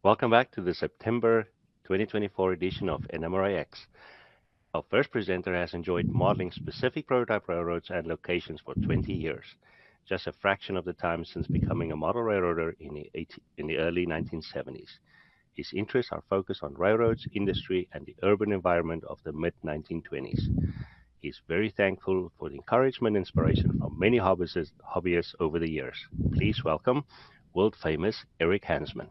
Welcome back to the September 2024 edition of NMRAx. Our first presenter has enjoyed modeling specific prototype railroads and locations for 20 years, just a fraction of the time since becoming a model railroader in the early 1970s. His interests are focused on railroads, industry, and the urban environment of the mid-1920s. He's very thankful for the encouragement and inspiration from many hobbyists over the years. Please welcome world famous Eric Hansmann.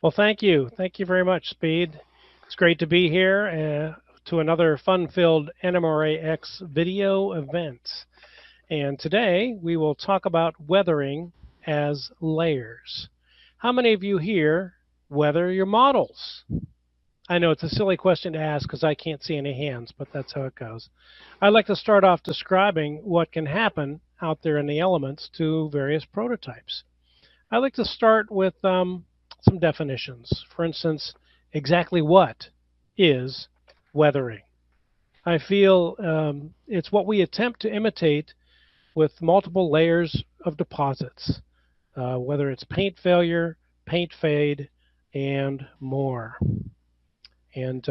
Well, thank you. Thank you very much, Speed. It's great to be here to another fun-filled NMRAx video event. And today we will talk about weathering as layers. How many of you here weather your models? I know it's a silly question to ask because I can't see any hands, but that's how it goes. I'd like to start off describing what can happen out there in the elements to various prototypes. I'd like to start with some definitions. For instance, exactly what is weathering? I feel it's what we attempt to imitate with multiple layers of deposits, whether it's paint failure, paint fade, and more. And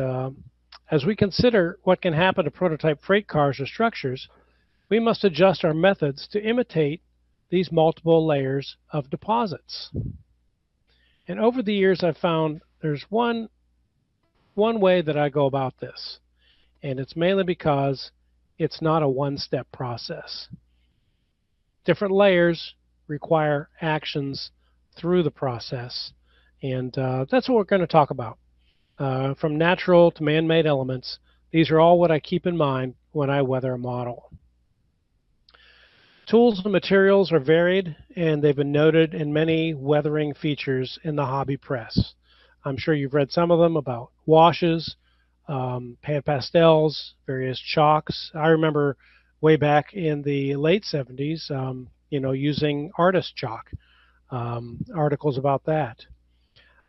as we consider what can happen to prototype freight cars or structures, we must adjust our methods to imitate these multiple layers of deposits. And over the years, I've found there's one way that I go about this, and it's mainly because it's not a one-step process. Different layers require actions through the process, and that's what we're going to talk about. From natural to man-made elements, these are all what I keep in mind when I weather a model. Tools and materials are varied, and they've been noted in many weathering features in the hobby press. I'm sure you've read some of them about washes, pan pastels, various chalks. I remember way back in the late 70s, using artist chalk, articles about that.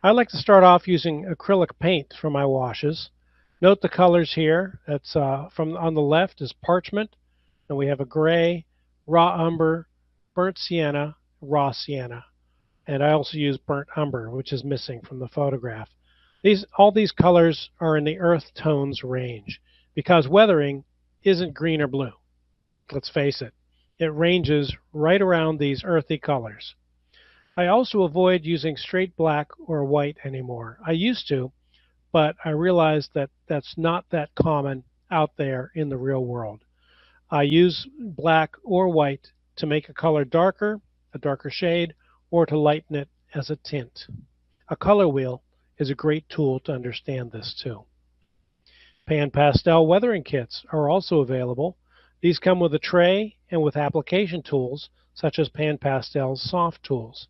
I like to start off using acrylic paint for my washes. Note the colors here. That's from on the left is parchment, and we have a gray, raw umber, burnt sienna, raw sienna. And I also use burnt umber, which is missing from the photograph. All these colors are in the earth tones range because weathering isn't green or blue. Let's face it. It ranges right around these earthy colors. I also avoid using straight black or white anymore. I used to, but I realized that that's not that common out there in the real world. I use black or white to make a color darker, a darker shade, or to lighten it as a tint. A color wheel is a great tool to understand this too. Pan pastel weathering kits are also available. These come with a tray and with application tools such as Pan Pastel's soft tools.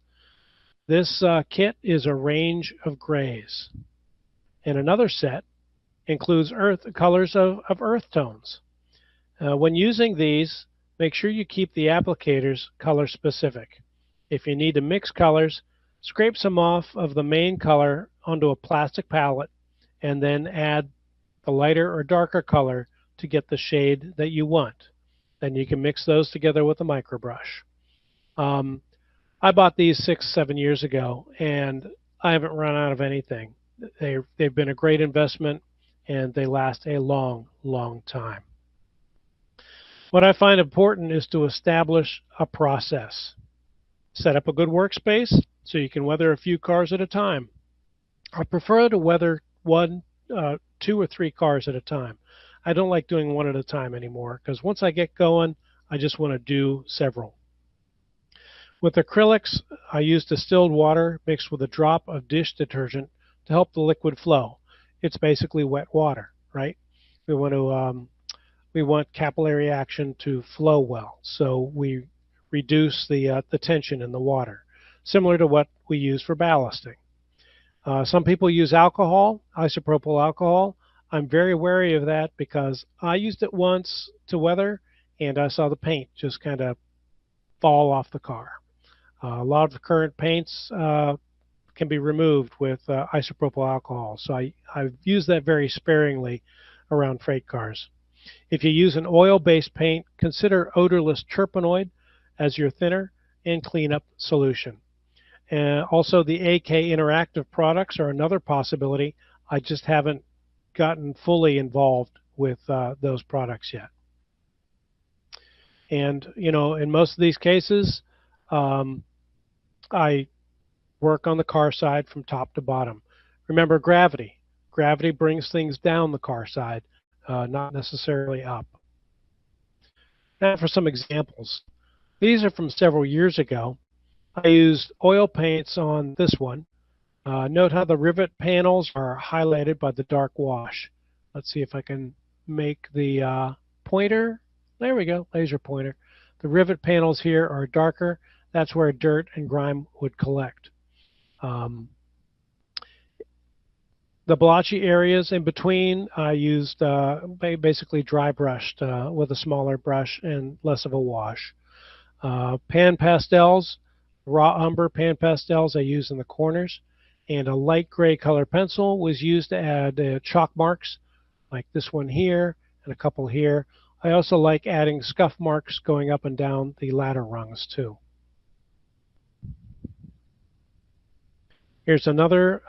This kit is a range of grays. And another set includes colors of earth tones. When using these, make sure you keep the applicators color specific. If you need to mix colors, scrape some off of the main color onto a plastic palette and then add the lighter or darker color to get the shade that you want. Then you can mix those together with a microbrush. I bought these 6-7 years ago, and I haven't run out of anything. They've been a great investment, and they last a long, long time. What I find important is to establish a process. Set up a good workspace so you can weather a few cars at a time. I prefer to weather two or three cars at a time. I don't like doing one at a time anymore because once I get going, I just want to do several. With acrylics, I use distilled water mixed with a drop of dish detergent to help the liquid flow. It's basically wet water, right? We want capillary action to flow well, so we reduce the tension in the water, similar to what we use for ballasting. Some people use alcohol, isopropyl alcohol. I'm very wary of that because I used it once to weather, and I saw the paint just kind of fall off the car. A lot of the current paints can be removed with isopropyl alcohol, so I've used that very sparingly around freight cars. If you use an oil-based paint, consider odorless terpenoid as your thinner and cleanup solution. Also, the AK Interactive products are another possibility. I just haven't gotten fully involved with those products yet. And in most of these cases, um, I work on the car side from top to bottom. Remember gravity. Gravity brings things down the car side, not necessarily up. Now for some examples. These are from several years ago. I used oil paints on this one. Note how the rivet panels are highlighted by the dark wash. Let's see if I can make the pointer. There we go, laser pointer. The rivet panels here are darker. That's where dirt and grime would collect. Um, the blotchy areas in between, I used basically dry brushed with a smaller brush and less of a wash. Pan pastels, raw umber pan pastels I used in the corners, and a light gray color pencil was used to add chalk marks like this one here and a couple here. I also like adding scuff marks going up and down the ladder rungs too. Here's another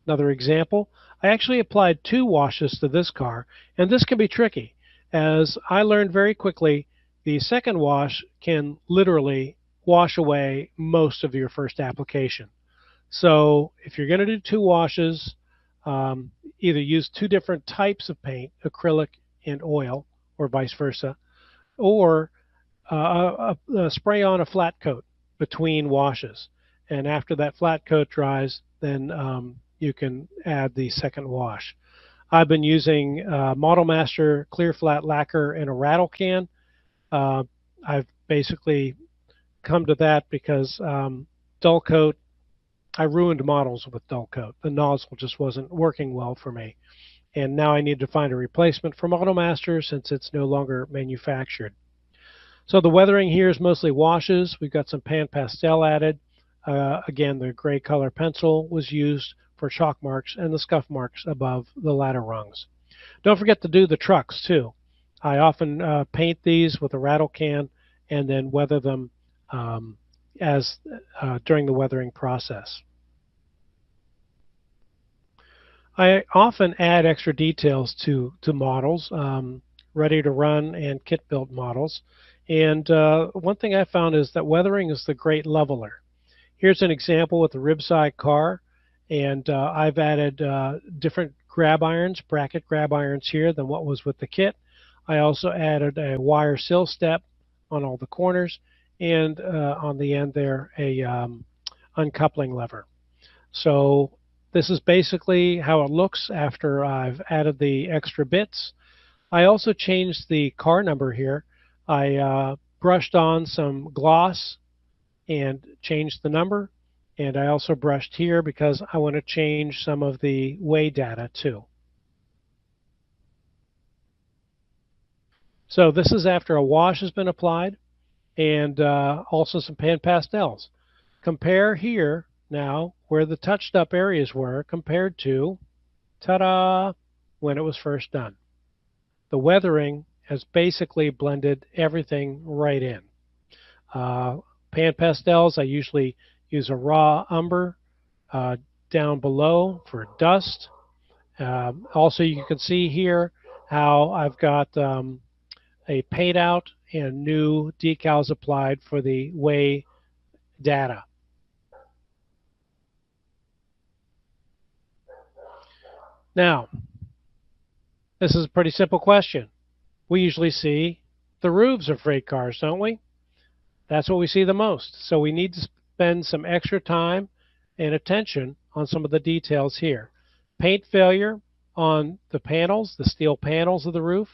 example. I actually applied 2 washes to this car, and this can be tricky. As I learned very quickly, the second wash can literally wash away most of your first application. So if you're going to do 2 washes, either use 2 different types of paint, acrylic and oil, or vice versa, or spray on a flat coat between washes. And after that flat coat dries, then you can add the second wash. I've been using Model Master Clear Flat Lacquer in a rattle can. I've basically come to that because dull coat, I ruined models with dull coat. The nozzle just wasn't working well for me. And now I need to find a replacement for Model Master since it's no longer manufactured. So the weathering here is mostly washes. We've got some pan pastel added. Again, the gray color pencil was used for chalk marks and the scuff marks above the ladder rungs. Don't forget to do the trucks too. I often paint these with a rattle can and then weather them as during the weathering process. I often add extra details to models, ready to run and kit built models. And one thing I found is that weathering is the great leveler. Here's an example with the ribside car, and I've added different grab irons, bracket grab irons here than what was with the kit. I also added a wire sill step on all the corners, and on the end there, a uncoupling lever. So this is basically how it looks after I've added the extra bits. I also changed the car number here. I brushed on some gloss and changed the number. And I also brushed here because I want to change some of the weigh data too. So this is after a wash has been applied and also some pan pastels. Compare here now where the touched up areas were compared to, ta-da, when it was first done. The weathering has basically blended everything right in. Pan pastels, I usually use a raw umber down below for dust. Also, you can see here how I've got a paint out and new decals applied for the weigh data. Now, this is a pretty simple question. We usually see the roofs of freight cars, don't we? That's what we see the most. So we need to spend some extra time and attention on some of the details here. Paint failure on the panels, the steel panels of the roof,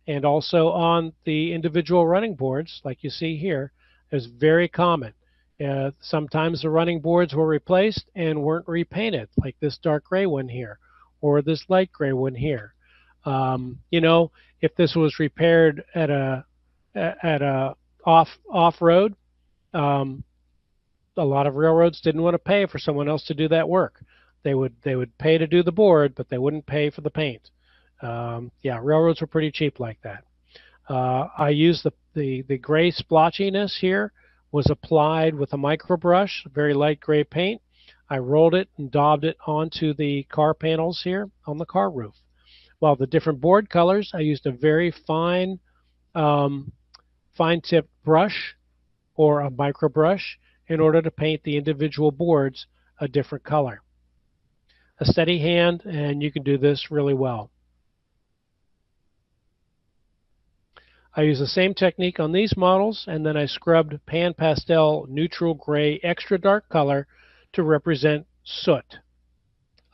and also on the individual running boards, like you see here, is very common. Sometimes the running boards were replaced and weren't repainted, like this dark gray one here, or this light gray one here. If this was repaired at a off road, a lot of railroads didn't want to pay for someone else to do that work. They would pay to do the board, but they wouldn't pay for the paint. Yeah, railroads were pretty cheap like that. I use the gray splotchiness here was applied with a micro brush, very light gray paint. I rolled it and daubed it onto the car panels here on the car roof. While the different board colors, I used a very um, fine tipped brush or a micro brush in order to paint the individual boards a different color. A steady hand, and you can do this really well. I use the same technique on these models, and then I scrubbed Pan Pastel Neutral Gray Extra Dark Color to represent soot.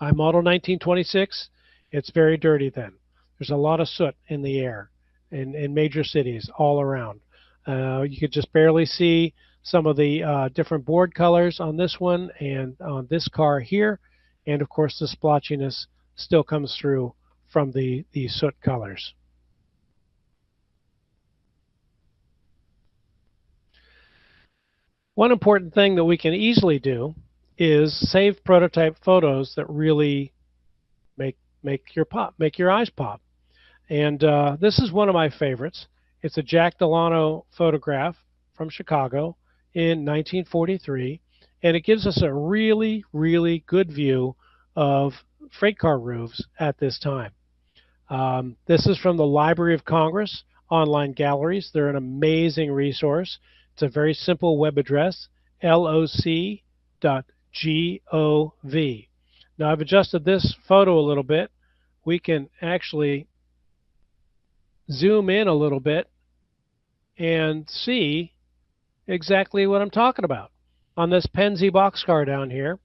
On model 1926, it's very dirty then. There's a lot of soot in the air in major cities all around. You could just barely see some of the different board colors on this one and on this car here. And of course, the splotchiness still comes through from the soot colors. One important thing that we can easily do is save prototype photos that really make your eyes pop. And this is one of my favorites. It's a Jack Delano photograph from Chicago in 1943, and it gives us a really, really good view of freight car roofs at this time. This is from the Library of Congress online galleries. They're an amazing resource. It's a very simple web address, loc.gov. Now I've adjusted this photo a little bit. We can actually zoom in a little bit and see exactly what I'm talking about. On this Penzi boxcar down here,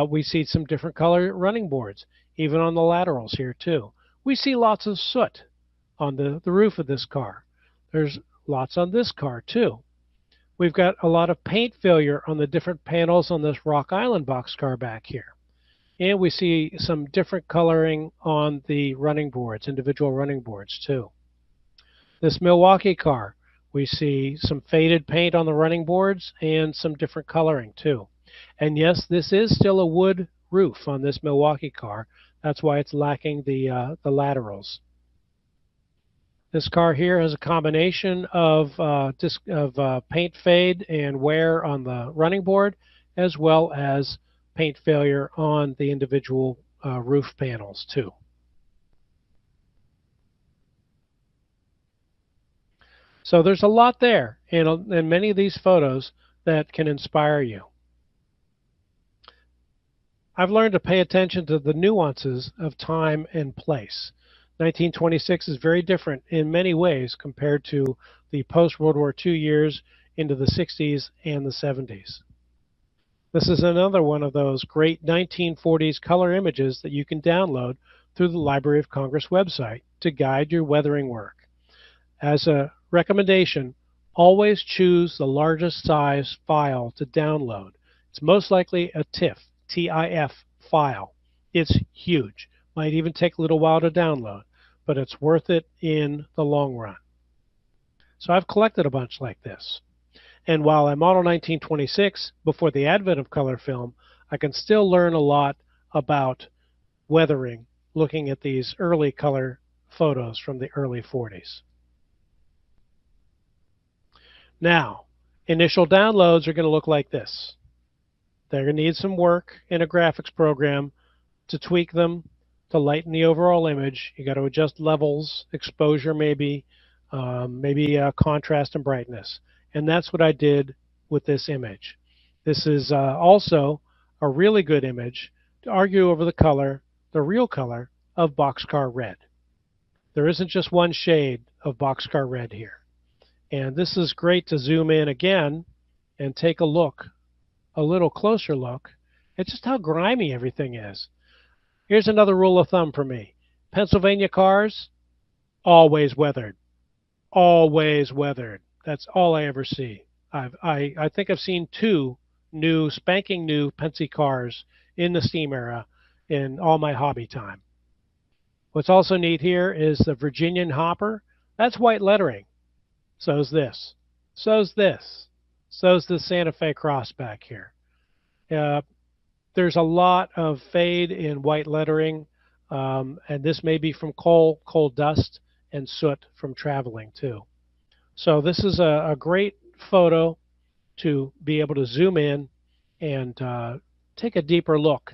we see some different color running boards, even on the laterals here too. We see lots of soot on the roof of this car. There's lots on this car too. We've got a lot of paint failure on the different panels on this Rock Island boxcar back here. And we see some different coloring on the running boards, individual running boards too. This Milwaukee car, we see some faded paint on the running boards and some different coloring too. And yes, this is still a wood roof on this Milwaukee car. That's why it's lacking the laterals. This car here has a combination of paint fade and wear on the running board, as well as paint failure on the individual roof panels too. So there's a lot there in many of these photos that can inspire you. I've learned to pay attention to the nuances of time and place. 1926 is very different in many ways compared to the post-World War II years into the 60s and the 70s. This is another one of those great 1940s color images that you can download through the Library of Congress website to guide your weathering work. As a recommendation, always choose the largest size file to download. It's most likely a TIFF file. It's huge. Might even take a little while to download, but it's worth it in the long run. So I've collected a bunch like this. And while I'm model 1926, before the advent of color film, I can still learn a lot about weathering looking at these early color photos from the early 40s. Now, initial downloads are going to look like this. They're going to need some work in a graphics program to tweak them, to lighten the overall image. You got to adjust levels, exposure maybe, contrast and brightness. And that's what I did with this image. This is also a really good image to argue over the color, the real color, of boxcar red. There isn't just one shade of boxcar red here. And this is great to zoom in again and take a look, a little closer look, at just how grimy everything is. Here's another rule of thumb for me. Pennsylvania cars, always weathered. Always weathered. That's all I ever see. I think I've seen two spanking new Pennsy cars in the steam era in all my hobby time. What's also neat here is the Virginian hopper. That's white lettering. So's this. So's this. So's the Santa Fe Cross back here. There's a lot of fade in white lettering, and this may be from coal dust, and soot from traveling too. So this is a great photo to be able to zoom in and take a deeper look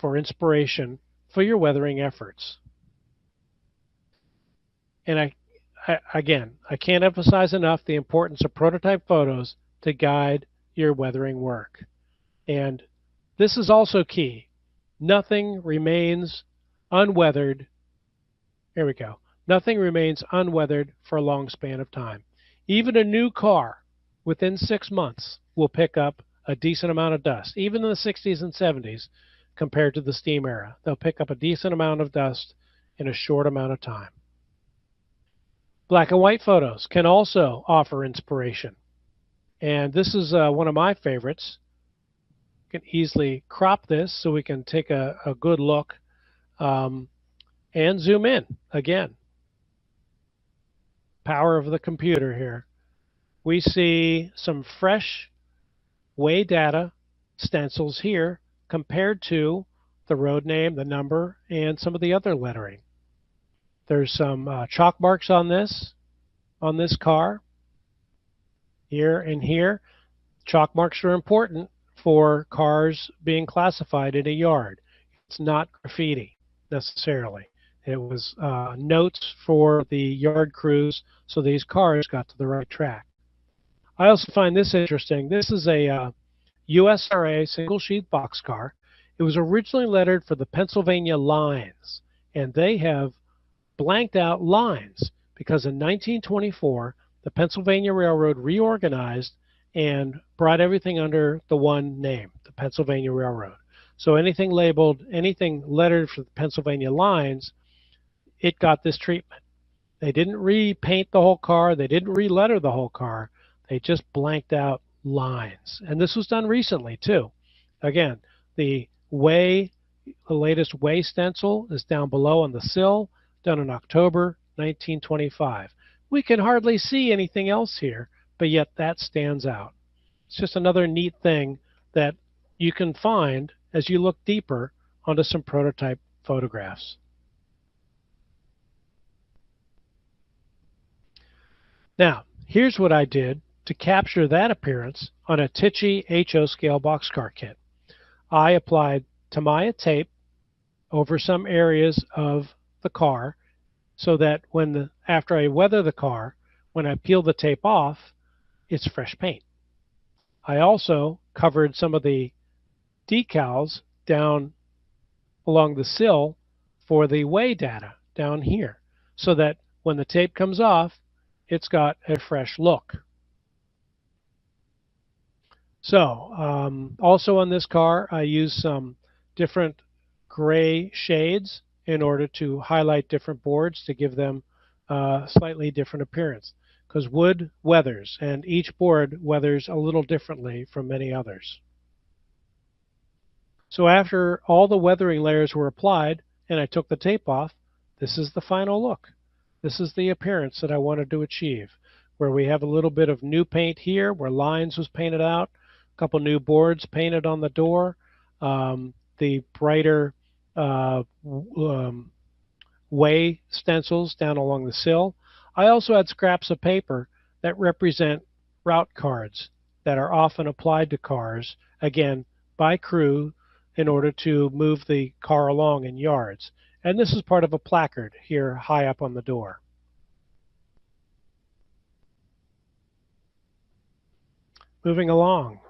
for inspiration for your weathering efforts. And again, I can't emphasize enough the importance of prototype photos to guide your weathering work. And this is also key. Nothing remains unweathered. Here we go. Nothing remains unweathered for a long span of time. Even a new car within 6 months will pick up a decent amount of dust, even in the 60s and 70s compared to the steam era. They'll pick up a decent amount of dust in a short amount of time. Black and white photos can also offer inspiration. And this is one of my favorites. You can easily crop this so we can take a good look and zoom in again. Power of the computer here. We see some fresh way data stencils here compared to the road name, the number, and some of the other lettering. There's some chalk marks on this car, here and here. Chalk marks are important for cars being classified in a yard. It's not graffiti necessarily. It was notes for the yard crews so these cars got to the right track. I also find this interesting. This is a USRA single sheath boxcar. It was originally lettered for the Pennsylvania lines, and they have blanked out lines because in 1924 the Pennsylvania Railroad reorganized and brought everything under the one name, the Pennsylvania Railroad. So anything labeled, anything lettered for the Pennsylvania lines, it got this treatment. They didn't repaint the whole car. They didn't re-letter the whole car. They just blanked out lines. And this was done recently, too. Again, the latest way stencil is down below on the sill, done in October 1925. We can hardly see anything else here, but yet that stands out. It's just another neat thing that you can find as you look deeper onto some prototype photographs. Now, here's what I did to capture that appearance on a Tichy HO scale boxcar kit. I applied Tamiya tape over some areas of the car so that after I weather the car, when I peel the tape off, it's fresh paint. I also covered some of the decals down along the sill for the weigh data down here so that when the tape comes off, it's got a fresh look. So also on this car, I used some different gray shades in order to highlight different boards to give them a slightly different appearance, because wood weathers, and each board weathers a little differently from many others. So after all the weathering layers were applied and I took the tape off, this is the final look. This is the appearance that I wanted to achieve, where we have a little bit of new paint here, where lines was painted out, a couple new boards painted on the door, the brighter way stencils down along the sill. I also had scraps of paper that represent route cards that are often applied to cars, again, by crew in order to move the car along in yards. And this is part of a placard here high up on the door. Moving along.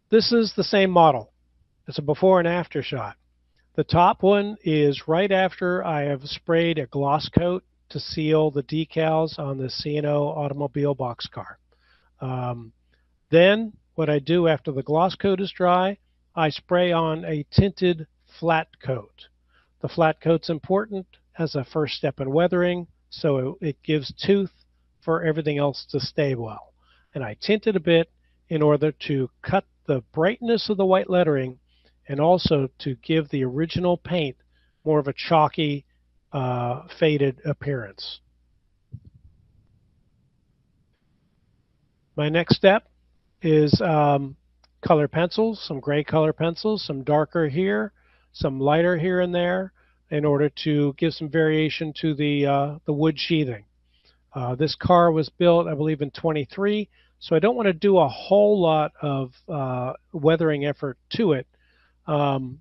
This is the same model. It's a before and after shot. The top one is right after I have sprayed a gloss coat to seal the decals on the C&O automobile boxcar. Then what I do after the gloss coat is dry, I spray on a tinted flat coat. The flat coat's important as a first step in weathering, so it gives tooth for everything else to stay well. And I tint it a bit in order to cut the brightness of the white lettering and also to give the original paint more of a chalky, faded appearance. My next step is color pencils, some gray color pencils, some darker here, some lighter here and there, in order to give some variation to the wood sheathing. This car was built, I believe, in '23. So I don't want to do a whole lot of weathering effort to it um,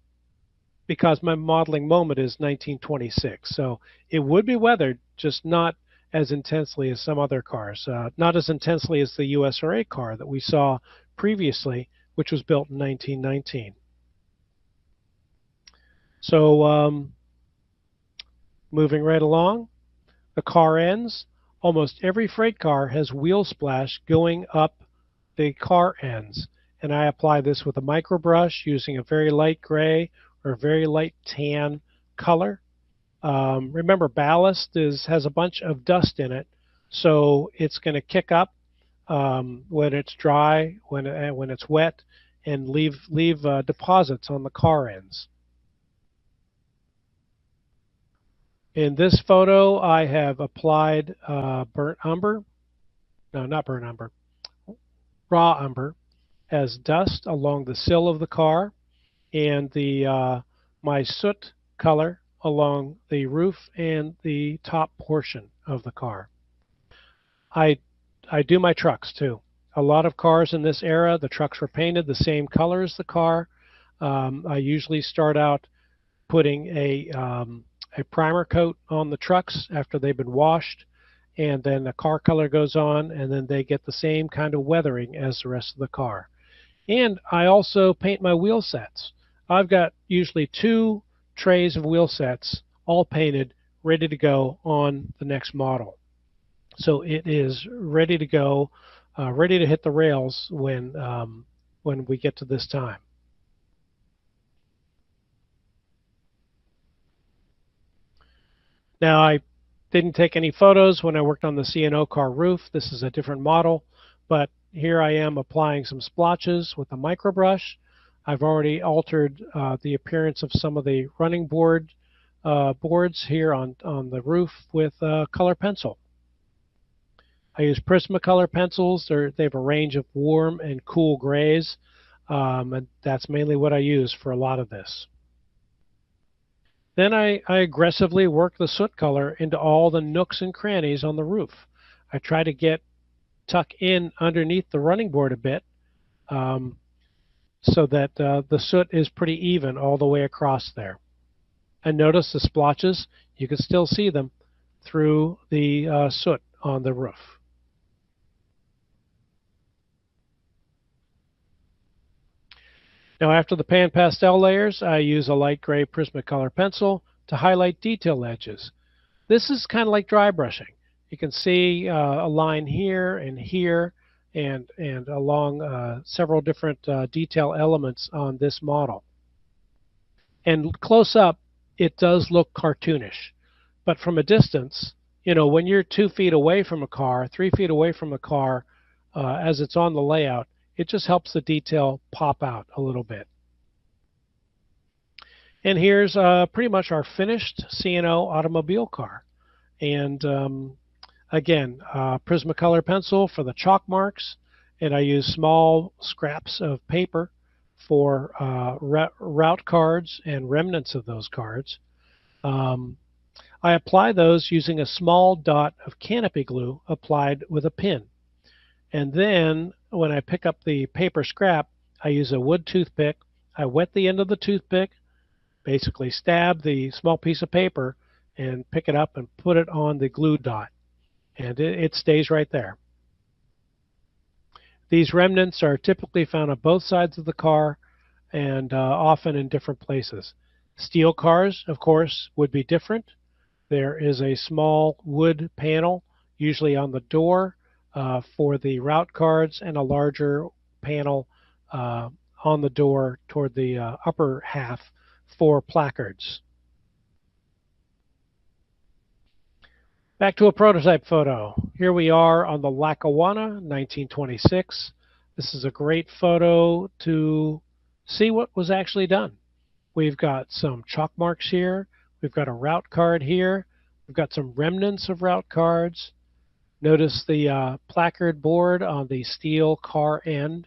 because my modeling moment is 1926. So it would be weathered, just not as intensely as some other cars, not as intensely as the USRA car that we saw previously, which was built in 1919. So moving right along, the car ends. Almost every freight car has wheel splash going up the car ends. And I apply this with a micro brush using a very light gray or a very light tan color. Remember, ballast has a bunch of dust in it, so it's going to kick up when it's dry, when it's wet, and leave deposits on the car ends. In this photo, I have applied burnt umber, no, not burnt umber, raw umber as dust along the sill of the car, and the my soot color along the roof and the top portion of the car. I I do my trucks too. A lot of cars in this era, the trucks were painted the same color as the car. I usually start out putting a primer coat on the trucks after they've been washed, and then the car color goes on, and then they get the same kind of weathering as the rest of the car. And I also paint my wheel sets. I've got usually 2 trays of wheel sets, all painted, ready to go on the next model. So it is ready to go, ready to hit the rails when we get to this time. Now, I didn't take any photos when I worked on the C&O car roof. This is a different model, but here I am applying some splotches with a micro brush. I've already altered the appearance of some of the running boards here on the roof with color pencil. I use Prismacolor pencils. They have a range of warm and cool grays, and that's mainly what I use for a lot of this. Then I aggressively work the soot color into all the nooks and crannies on the roof. I try to tuck in underneath the running board a bit um, so that the soot is pretty even all the way across there. And notice the splotches, you can still see them through the soot on the roof. Now after the pan pastel layers, I use a light gray Prismacolor pencil to highlight detail edges. This is kind of like dry brushing. You can see a line here and along several different detail elements on this model. And close up, it does look cartoonish. But from a distance, when you're 2 feet away from a car, 3 feet away from a car, as it's on the layout, it just helps the detail pop out a little bit. And here's pretty much our finished C&O automobile car. And again, Prismacolor pencil for the chalk marks, and I use small scraps of paper for route cards and remnants of those cards. I apply those using a small dot of canopy glue applied with a pin. And then when I pick up the paper scrap, I use a wood toothpick. I wet the end of the toothpick, basically stab the small piece of paper and pick it up and put it on the glue dot. And it stays right there. These remnants are typically found on both sides of the car and often in different places. Steel cars, of course, would be different. There is a small wood panel, usually on the door, for the route cards, and a larger panel on the door toward the upper half for placards. Back to a prototype photo. Here we are on the Lackawanna, 1926. This is a great photo to see what was actually done. We've got some chalk marks here. We've got a route card here. We've got some remnants of route cards. Notice the placard board on the steel car end.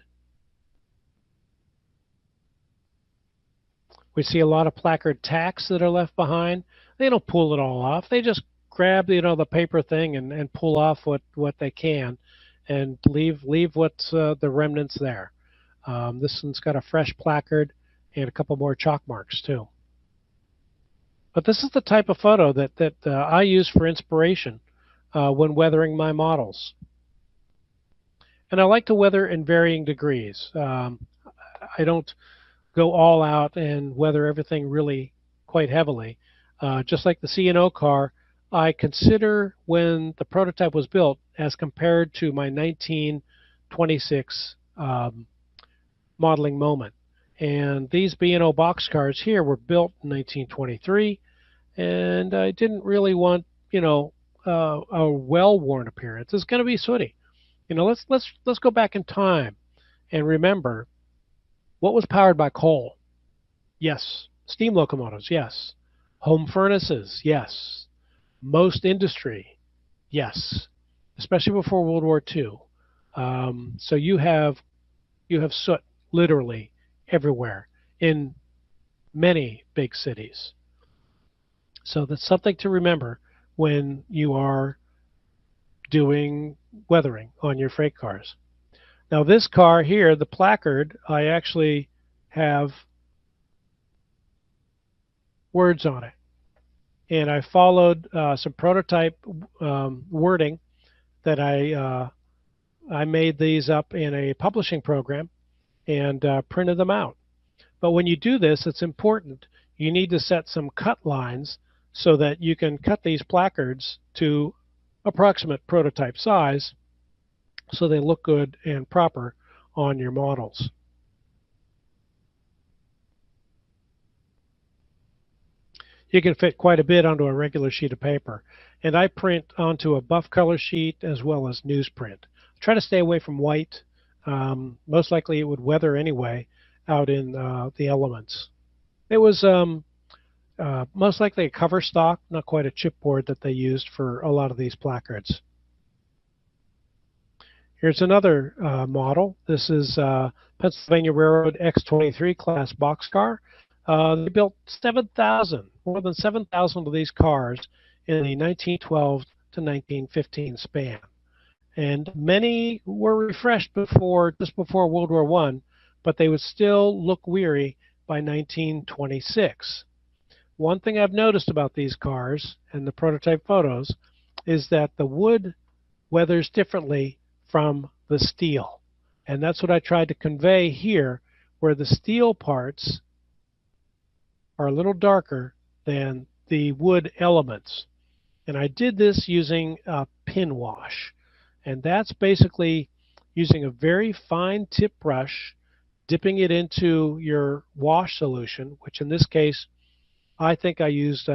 We see a lot of placard tacks that are left behind. They don't pull it all off. They just grab the paper thing and pull off what they can. and leave what's the remnants there. This one's got a fresh placard and a couple more chalk marks too. But this is the type of photo that I use for inspiration when weathering my models. And I like to weather in varying degrees. I don't go all out and weather everything really quite heavily. Just like the C&O car, I consider when the prototype was built as compared to my 1926 modeling moment. And these B&O boxcars here were built in 1923, and I didn't really want, a well-worn appearance. It's going to be sooty. Let's go back in time and remember what was powered by coal. Yes. Steam locomotives, yes. Home furnaces, yes. Most industry, yes. Especially before World War II. So you have soot literally everywhere in many big cities. So that's something to remember when you are doing weathering on your freight cars. Now this car here, the placard, I actually have words on it. And I followed some prototype wording that I made these up in a publishing program and printed them out. But when you do this, it's important. You need to set some cut lines so that you can cut these placards to approximate prototype size so they look good and proper on your models. You can fit quite a bit onto a regular sheet of paper. And I print onto a buff color sheet as well as newsprint. Try to stay away from white. Most likely it would weather anyway out in the elements. It was most likely a cover stock, not quite a chipboard that they used for a lot of these placards. Here's another model. This is Pennsylvania Railroad X-23 class boxcar. They built 7,000, more than 7,000 of these cars in the 1912 to 1915 span. And many were refreshed just before World War I, but they would still look weary by 1926. One thing I've noticed about these cars and the prototype photos is that the wood weathers differently from the steel. And that's what I tried to convey here, where the steel parts are a little darker than the wood elements. And I did this using a pin wash. And that's basically using a very fine tip brush, dipping it into your wash solution, which in this case, I think I used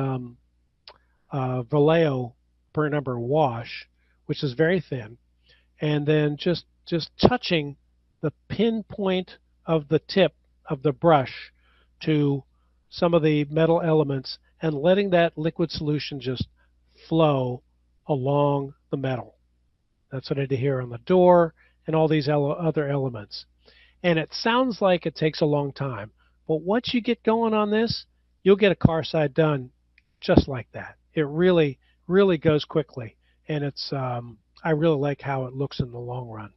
Vallejo per number wash, which is very thin, and then just touching the pinpoint of the tip of the brush to some of the metal elements and letting that liquid solution just flow along the metal. That's what I did here on the door and all these other elements. And it sounds like it takes a long time, but once you get going on this, you'll get a car side done just like that. It really, really goes quickly, and I really like how it looks in the long run.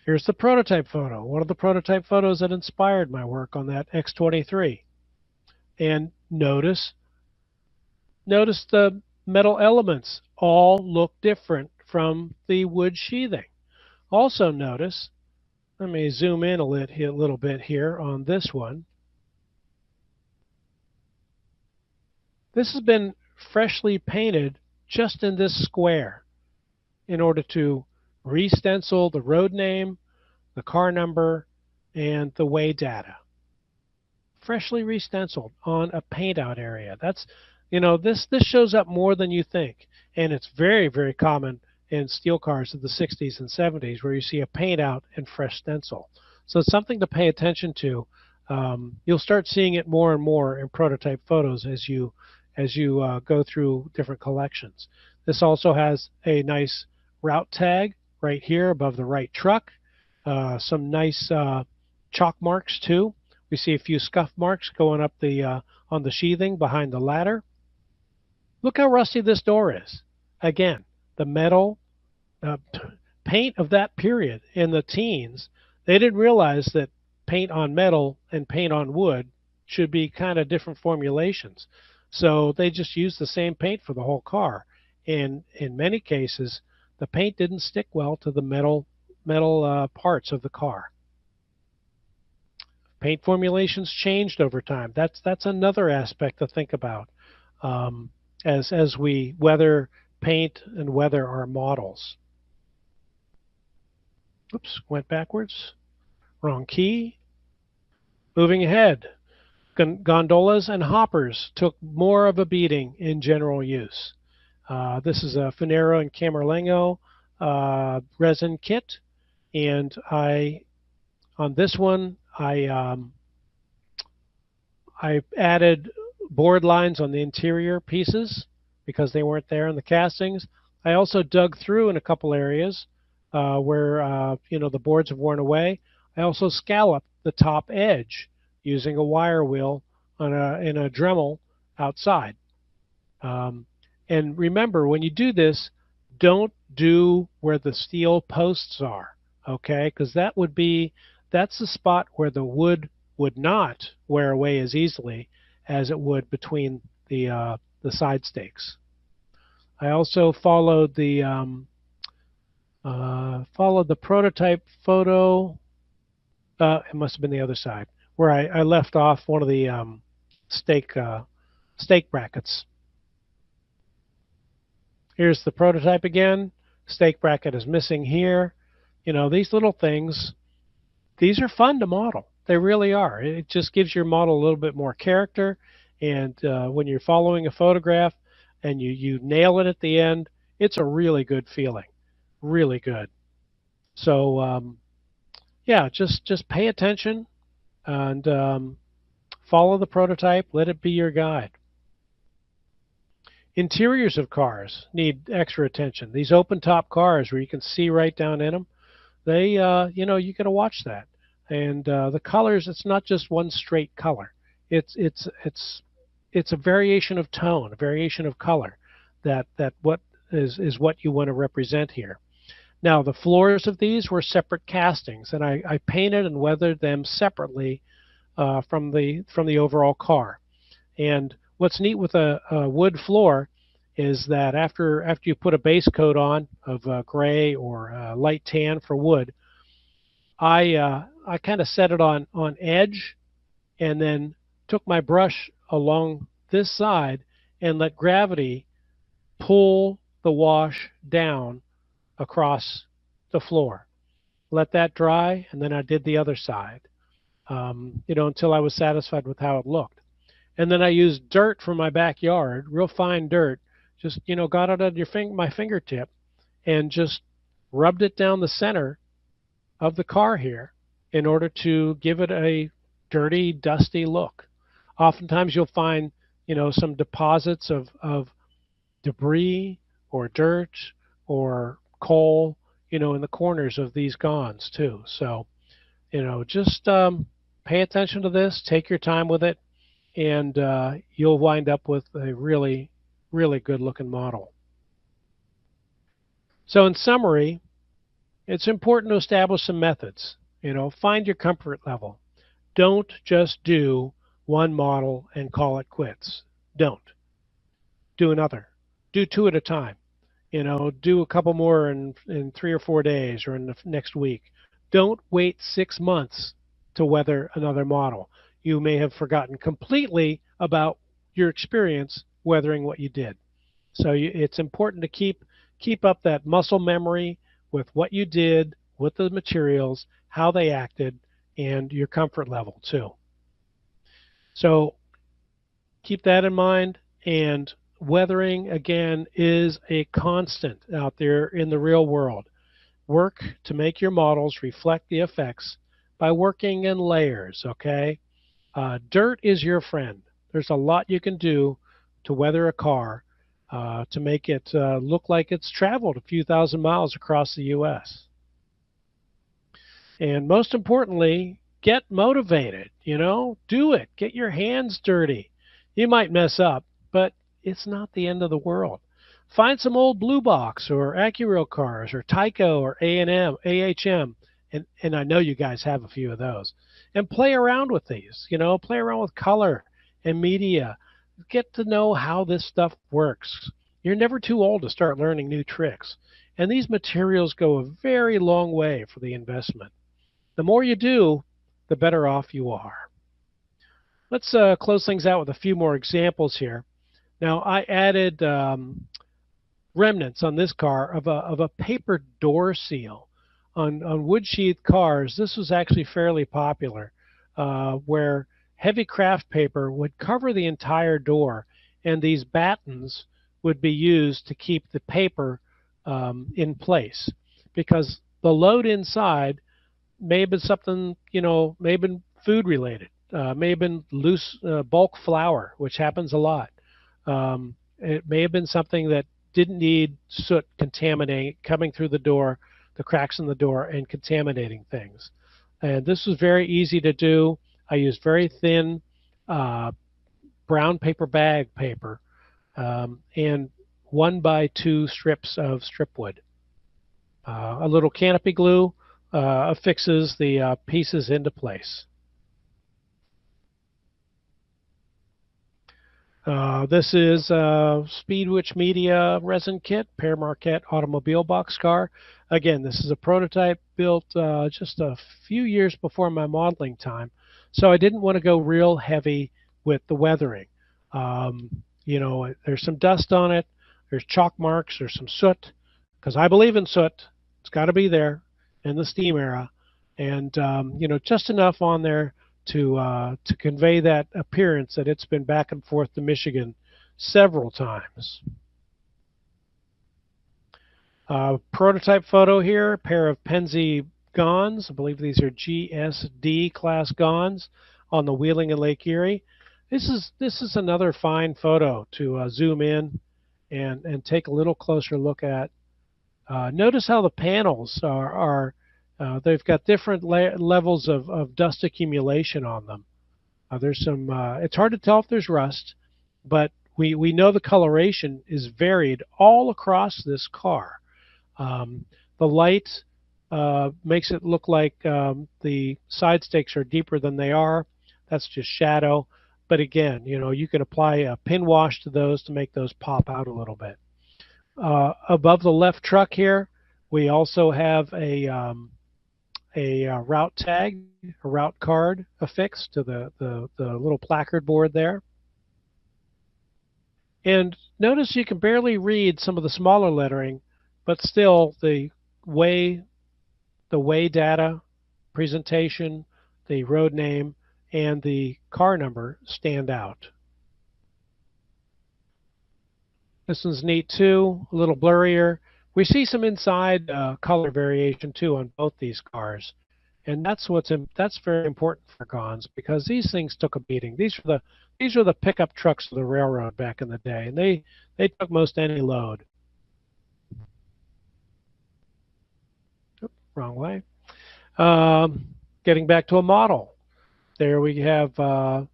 Here's the prototype photo, one of the prototype photos that inspired my work on that X-23. And notice the metal elements all look different from the wood sheathing. Also notice, let me zoom in a little bit here on this one. This has been freshly painted just in this square in order to re-stencil the road name, the car number, and the weigh data. Freshly re-stenciled on a paint out area. That's, this shows up more than you think. And it's very, very common in steel cars of the 60s and 70s where you see a paint out and fresh stencil. So it's something to pay attention to. You'll start seeing it more and more in prototype photos as you go through different collections. This also has a nice route tag right here above the right truck. Some nice chalk marks too. We see a few scuff marks going up on the sheathing behind the ladder. Look how rusty this door is. Again, the metal uh, paint of that period in the teens, they didn't realize that paint on metal and paint on wood should be kind of different formulations. So they just used the same paint for the whole car. And in many cases, the paint didn't stick well to the metal parts of the car. Paint formulations changed over time. That's another aspect to think about um, as we weather paint and weather our models. Oops, went backwards. Wrong key. Moving ahead. Gondolas and hoppers took more of a beating in general use. This is a Finero and Camerlengo resin kit, and on this one I added board lines on the interior pieces because they weren't there in the castings. I also dug through in a couple areas where the boards have worn away. I also scalloped the top edge using a wire wheel in a Dremel outside. Um, and remember, when you do this, don't do where the steel posts are, okay? Because that's the spot where the wood would not wear away as easily as it would between the side stakes. I also followed the prototype photo. It must have been the other side where I left off one of the stake stake brackets. Here's the prototype again. Stake bracket is missing here. These little things, these are fun to model. They really are. It just gives your model a little bit more character. And when you're following a photograph and you nail it at the end, it's a really good feeling. Really good. So yeah, just pay attention and follow the prototype. Let it be your guide. Interiors of cars need extra attention. These open top cars where you can see right down in them, you got to watch that. And the colors, it's not just one straight color. It's a variation of tone, a variation of color that what is what you want to represent here. Now the floors of these were separate castings, and I painted and weathered them separately from the overall car. And what's neat with a wood floor is that after you put a base coat on of gray or light tan for wood, I kind of set it on edge and then took my brush along this side and let gravity pull the wash down across the floor. Let that dry, and then I did the other side, until I was satisfied with how it looked. And then I used dirt from my backyard, real fine dirt, just got it on my fingertip, and just rubbed it down the center of the car here in order to give it a dirty, dusty look. Oftentimes you'll find some deposits of debris or dirt or coal in the corners of these gonds too. So just pay attention to this, take your time with it, and you'll wind up with a really, really good looking model. So in summary, it's important to establish some methods. Find your comfort level. Don't just do one model and call it quits. Don't. Do another. Do two at a time. Do a couple more in 3 or 4 days or in the next week. Don't wait 6 months to weather another model. You may have forgotten completely about your experience weathering what you did. So it's important to keep up that muscle memory with what you did, with the materials, how they acted, and your comfort level too. So keep that in mind. And weathering, again, is a constant out there in the real world. Work to make your models reflect the effects by working in layers, okay? Dirt is your friend. There's a lot you can do to weather a car to make it look like it's traveled a few thousand miles across the U.S. And most importantly, get motivated, do it. Get your hands dirty. You might mess up, but it's not the end of the world. Find some old Blue Box or AccuRail cars or Tyco or A&M, AHM, and I know you guys have a few of those. And play around with these, play around with color and media. Get to know how this stuff works. You're never too old to start learning new tricks. And these materials go a very long way for the investment. The more you do, the better off you are. Let's close things out with a few more examples here. Now, I added remnants on this car of a paper door seal. On wood sheath cars, this was actually fairly popular, where heavy craft paper would cover the entire door, and these battens would be used to keep the paper in place, because the load inside may have been something, may have been food related, may have been loose bulk flour, which happens a lot. It may have been something that didn't need soot contaminating coming through the door, the cracks in the door, and contaminating things. And this was very easy to do. I used very thin brown paper bag paper and 1x2 strips of strip wood. A little canopy glue affixes the pieces into place. This is Speedwitch Media resin kit, Pear Marquette automobile boxcar. Again, this is a prototype built just a few years before my modeling time, so I didn't want to go real heavy with the weathering. There's some dust on it, there's chalk marks, there's some soot, because I believe in soot. It's got to be there in the steam era, and just enough on there to convey that appearance that it's been back and forth to Michigan several times. Prototype photo here, a pair of Penzi Gons. I believe these are GSD class Gons on the Wheeling and Lake Erie. This is another fine photo to zoom in and take a little closer look at. Notice how the panels are they've got different levels of dust accumulation on them. There's some. It's hard to tell if there's rust, but we know the coloration is varied all across this car. The light makes it look like the side stakes are deeper than they are. That's just shadow. But again, you can apply a pin wash to those to make those pop out a little bit. Above the left truck here, we also have a route tag, a route card affixed to the little placard board there. And notice you can barely read some of the smaller lettering, but still the way data, presentation, the road name, and the car number stand out. This one's neat too, a little blurrier. We see some inside color variation too on both these cars, and that's very important for Gons, because these things took a beating. These are the pickup trucks of the railroad back in the day, and they took most any load. Oops, wrong way. Getting back to a model. There we have a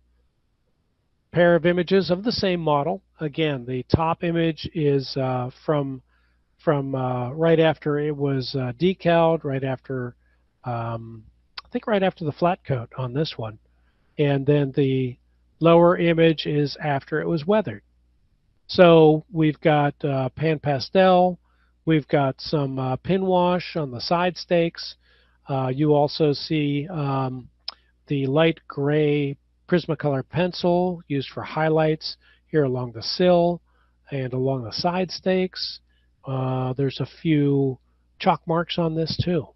pair of images of the same model. Again, the top image is from right after it was decaled, right after I think right after the flat coat on this one, and then the lower image is after it was weathered. So we've got pan pastel, we've got some pin wash on the side stakes. You also see the light gray Prismacolor pencil used for highlights here along the sill and along the side stakes. There's a few chalk marks on this too.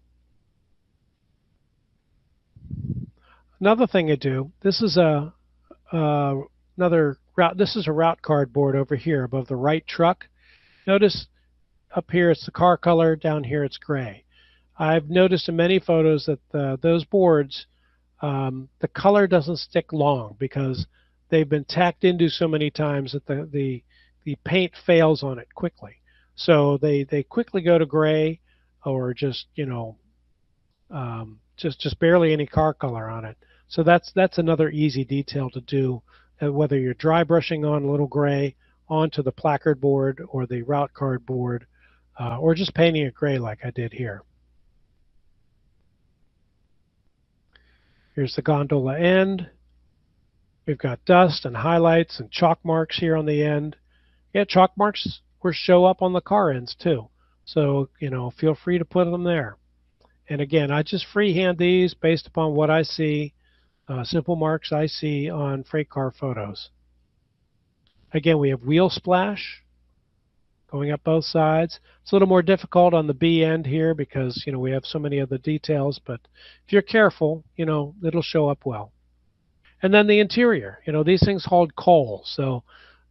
Another thing I do, this is another route. This is a route card board over here above the right truck. Notice up here it's the car color, down here it's gray. I've noticed in many photos that those boards, the color doesn't stick long because they've been tacked into so many times that the paint fails on it quickly. So they quickly go to gray, or just just barely any car color on it. So that's another easy detail to do, whether you're dry brushing on a little gray onto the placard board or the route card board, or just painting it gray like I did here. Here's the gondola end. We've got dust and highlights and chalk marks here on the end. Yeah, chalk marks will show up on the car ends too. So, feel free to put them there. And again, I just freehand these based upon what I see, simple marks I see on freight car photos. Again, we have wheel splash going up both sides. It's a little more difficult on the B end here because, we have so many other details, but if you're careful, it'll show up well. And then the interior, these things hold coal, so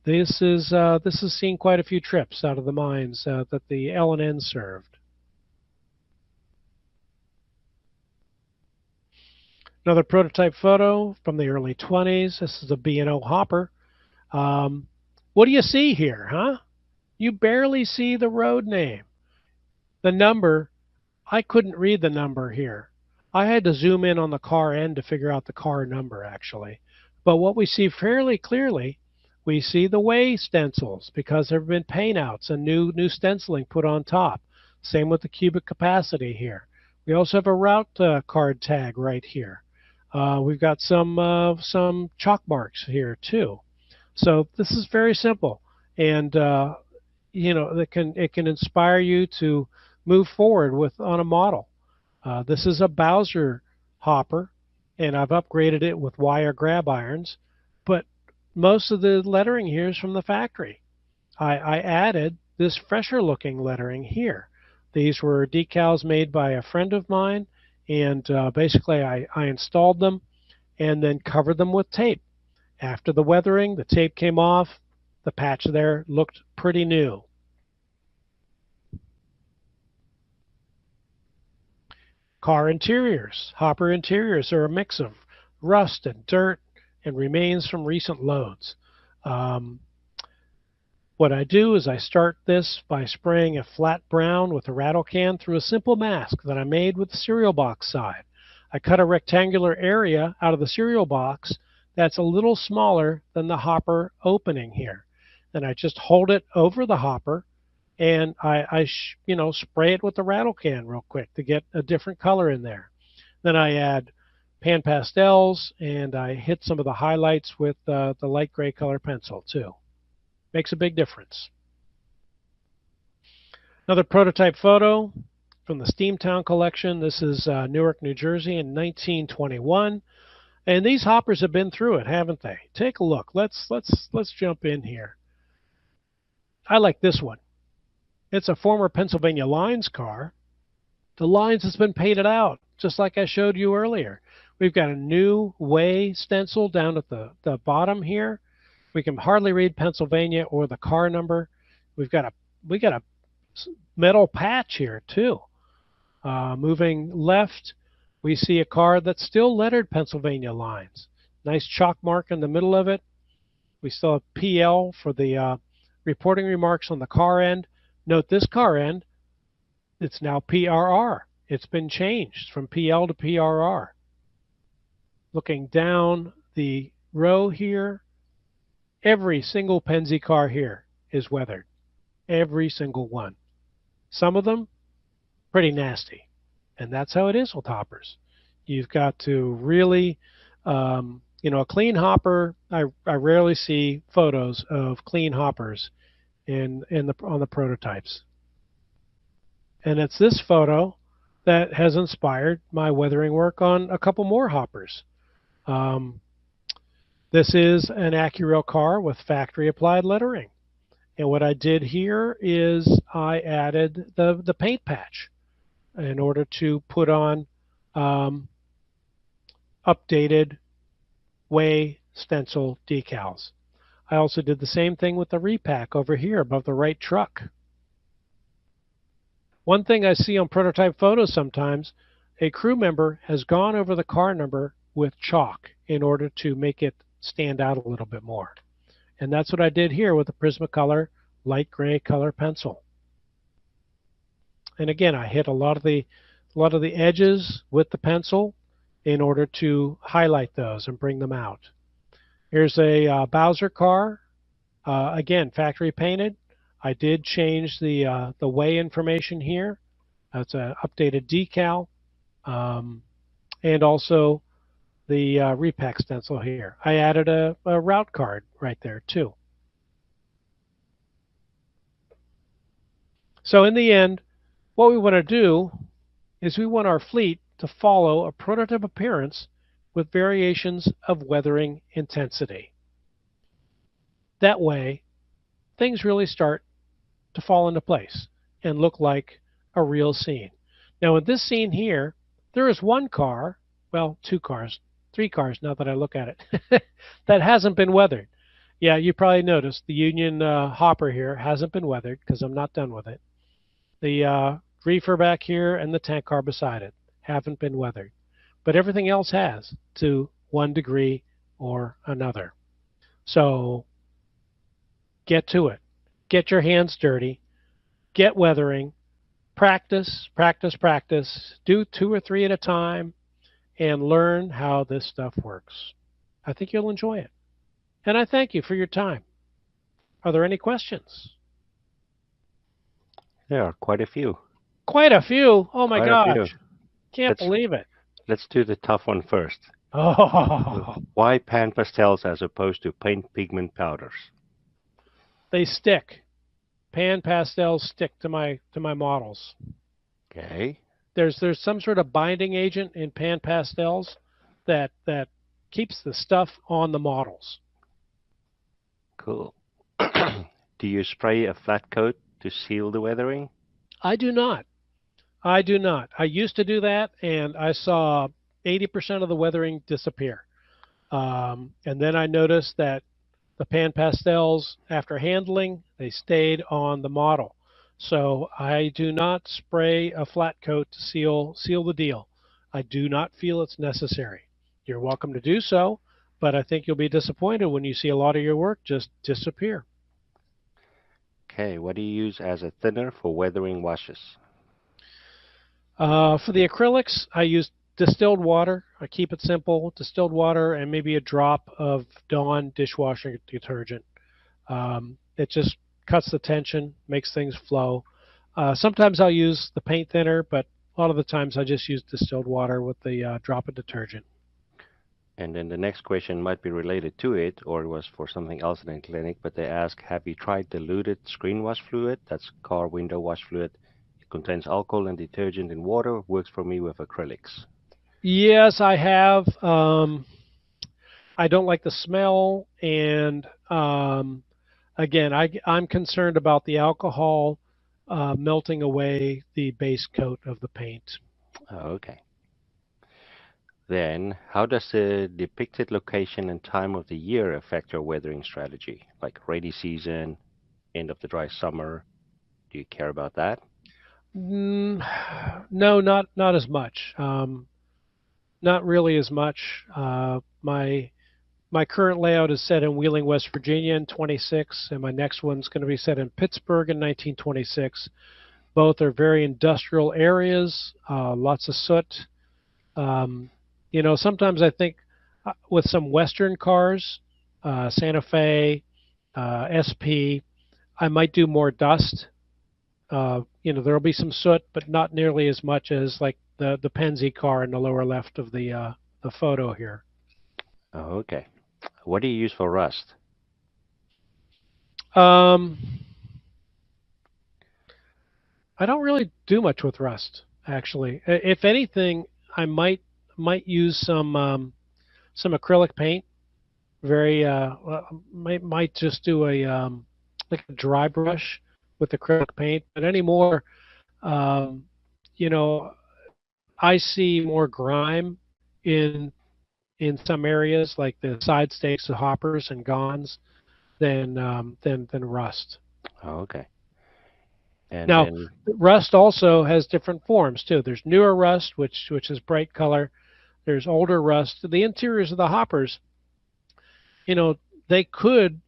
this is seen quite a few trips out of the mines that the L&N served. Another prototype photo from the early 20s. This is a B&O hopper. What do you see here, huh? You barely see the road name. The number, I couldn't read the number here. I had to zoom in on the car end to figure out the car number, actually. But what we see fairly clearly, we see the way stencils because there have been paint outs and new stenciling put on top. Same with the cubic capacity here. We also have a route card tag right here. We've got some chalk marks here too. So this is very simple, and it can inspire you to move forward on a model. This is a Bowser hopper, and I've upgraded it with wire grab irons, but most of the lettering here is from the factory. I added this fresher looking lettering here. These were decals made by a friend of mine, and basically I installed them and then covered them with tape. After the weathering, the tape came off. The patch there looked pretty new. Car interiors. Hopper interiors are a mix of rust and dirt and remains from recent loads. What I do is I start this by spraying a flat brown with a rattle can through a simple mask that I made with the cereal box side. I cut a rectangular area out of the cereal box that's a little smaller than the hopper opening here. Then I just hold it over the hopper and I spray it with the rattle can real quick to get a different color in there. Then I add pan pastels and I hit some of the highlights with the light gray color pencil too. Makes a big difference. Another prototype photo from the Steamtown collection. This is Newark, New Jersey in 1921. And these hoppers have been through it, haven't they? Take a look. Let's jump in here. I like this one. It's a former Pennsylvania Lines car. The lines has been painted out, just like I showed you earlier. We've got a new way stencil down at the bottom here. We can hardly read Pennsylvania or the car number. We got a metal patch here too. Moving left, we see a car that's still lettered Pennsylvania Lines. Nice chalk mark in the middle of it. We still have PL for the reporting remarks on the car end. Note this car end, it's now PRR. It's been changed from PL to PRR. Looking down the row here, every single Penzi car here is weathered. Every single one. Some of them pretty nasty. And that's how it is with hoppers. You've got to really, a clean hopper, I rarely see photos of clean hoppers on the prototypes. And it's this photo that has inspired my weathering work on a couple more hoppers. This is an AccuRail car with factory applied lettering. And what I did here is I added the paint patch in order to put on updated way stencil decals. I also did the same thing with the repack over here above the right truck. One thing I see on prototype photos sometimes, a crew member has gone over the car number with chalk in order to make it stand out a little bit more. And that's what I did here with the Prismacolor light gray color pencil. And again, I hit a lot of the edges with the pencil in order to highlight those and bring them out. Here's a Bowser car Again, factory painted. I did change the weigh information here. That's an updated decal, um, and also the repack stencil here. I added a route card right there too. So in the end, what we want to do is we want our fleet to follow a prototype appearance with variations of weathering intensity. That way, things really start to fall into place and look like a real scene. Now, in this scene here, there is one car, well, two cars, three cars now that I look at it, that hasn't been weathered. Yeah, you probably noticed the Union hopper here hasn't been weathered because I'm not done with it. The reefer back here and the tank car beside it haven't been weathered. But everything else has to one degree or another. So get to it. Get your hands dirty. Get weathering. Practice, practice, practice. Do two or three at a time and learn how this stuff works. I think you'll enjoy it. And I thank you for your time. Are there any questions? There are quite a few. Quite a few. Oh my Quite a few. gosh. Can't Let's believe it. let's do the tough one first. Oh, Why pan pastels as opposed to paint pigment powders? they stick. Pan pastels stick to my models. Okay, There's some sort of binding agent in pan pastels that keeps the stuff on the models. cool. Do you spray a flat coat to seal the weathering? I do not. I do not. I used to do that, and I saw 80% of the weathering disappear. And then I noticed that the pan pastels, after handling, they stayed on the model. So I do not spray a flat coat to seal the deal. I do not feel it's necessary. You're welcome to do so, but I think you'll be disappointed when you see a lot of your work just disappear. Okay, what do you use as a thinner for weathering washes? For the acrylics, I use distilled water. I keep it simple, distilled water and maybe a drop of Dawn dishwashing detergent. It just cuts the tension, makes things flow. Sometimes I'll use the paint thinner, but a lot of the times I just use distilled water with the drop of detergent. And then the next question might be related to it, or it was for something else in the clinic, but they ask, have you tried diluted screen wash fluid? That's car window wash fluid. It contains alcohol and detergent in water, works for me with acrylics. Yes, I have. I don't like the smell, and again, I'm concerned about the alcohol melting away the base coat of the paint. Okay. Then, how does the depicted location and time of the year affect your weathering strategy? Like rainy season, end of the dry summer? Do you care about that? Mm, no, not as much. Not really as much. My current layout is set in Wheeling, West Virginia in 26, and my next one's going to be set in Pittsburgh in 1926. Both are very industrial areas, lots of soot. Um, sometimes I think with some Western cars, Santa Fe, SP, I might do more dust. There'll be some soot, but not nearly as much as like the Penzi car in the lower left of the photo here. Okay. What do you use for rust? Um, I don't really do much with Rust, actually. If anything, I might use some acrylic paint. Very might just do a like a dry brush with acrylic paint. But anymore, um, you know, I see more grime in in some areas, like the side stakes, the hoppers and gons, than rust. Okay. And Now, then, rust also has different forms too. There's newer rust, which is bright color. There's older rust. The interiors of the hoppers, you know, they could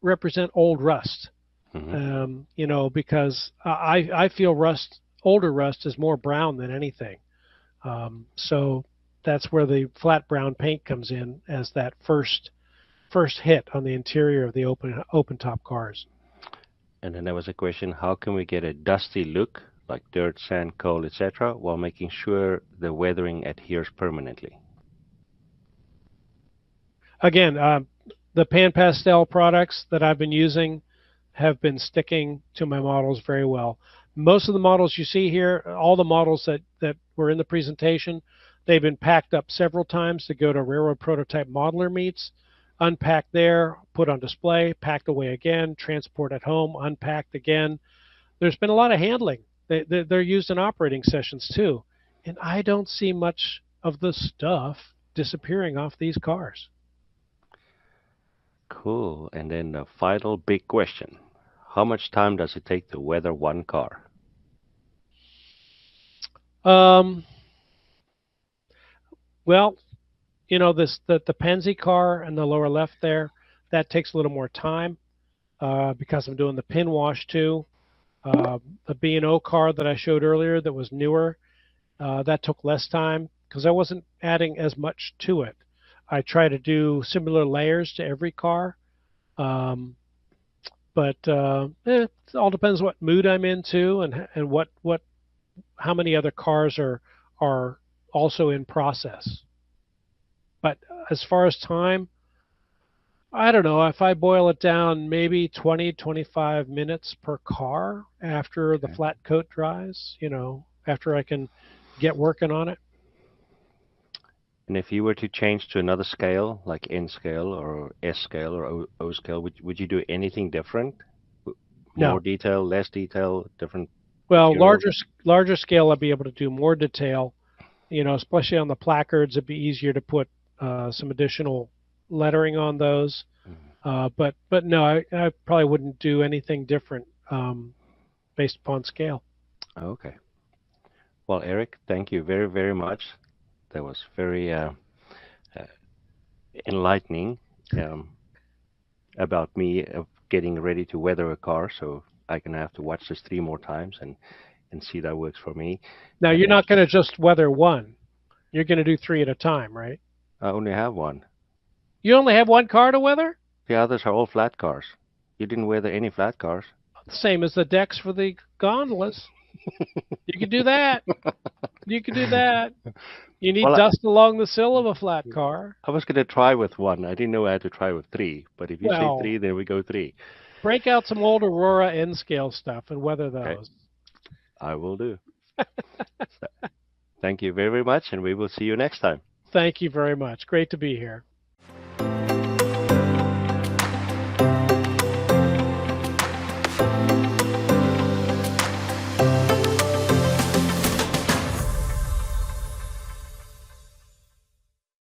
represent old rust. mhm. Because I feel older rust is more brown than anything. So that's where the flat brown paint comes in as that first first hit on the interior of the open top cars. And then there was a question, how can we get a dusty look, like dirt, sand, coal, etc., while making sure the weathering adheres permanently? Again, the pan pastel products that I've been using have been sticking to my models very well. Most of the models you see here, all the models that were in the presentation, they've been packed up several times to go to railroad prototype modeler meets, unpacked there, put on display, packed away again, transport at home, unpacked again. There's been a lot of handling. They're used in operating sessions too. And I don't see much of the stuff disappearing off these cars. Cool. And then the final big question. How much time does it take to weather one car? Um, well, this the Penzi car in the lower left there, that takes a little more time because I'm doing the pin wash too. The B&O car that I showed earlier that was newer, that took less time because I wasn't adding as much to it. I try to do similar layers to every car, um, but it all depends what mood I'm into and what how many other cars are also in process. But as far as time, I don't know. If I boil it down, maybe 20, 25 minutes per car after the Okay. flat coat dries, after I can get working on it. And if you were to change to another scale, like N scale or S scale or O scale, would you do anything different? More No. detail, less detail, different Well, materials? larger scale, I'd be able to do more detail, especially on the placards. It'd be easier to put some additional lettering on those. Mhm. But no, I probably wouldn't do anything different based upon scale. Okay. Well, Eric, thank you very, very much. That was very uh, enlightening um, about me getting ready to weather a car. So I can have to watch this 3 more times and see that works for me. Now, And you're then not going to just weather one. You're going to do three at a time, right? I only have one. You only have one car to weather? The others are all flat cars. You didn't weather any flat cars. Same as the decks for the gondolas. You could do that. You could do that. You need Well, dust along the sill of a flat car. I was going to try with one. I didn't know I had to try with three. But if you say Well, three, then we go three. break out some old Aurora N scale stuff and weather Okay, those. I will do. So, thank you very, very much, and we will see you next time. Thank you very much. Great to be here.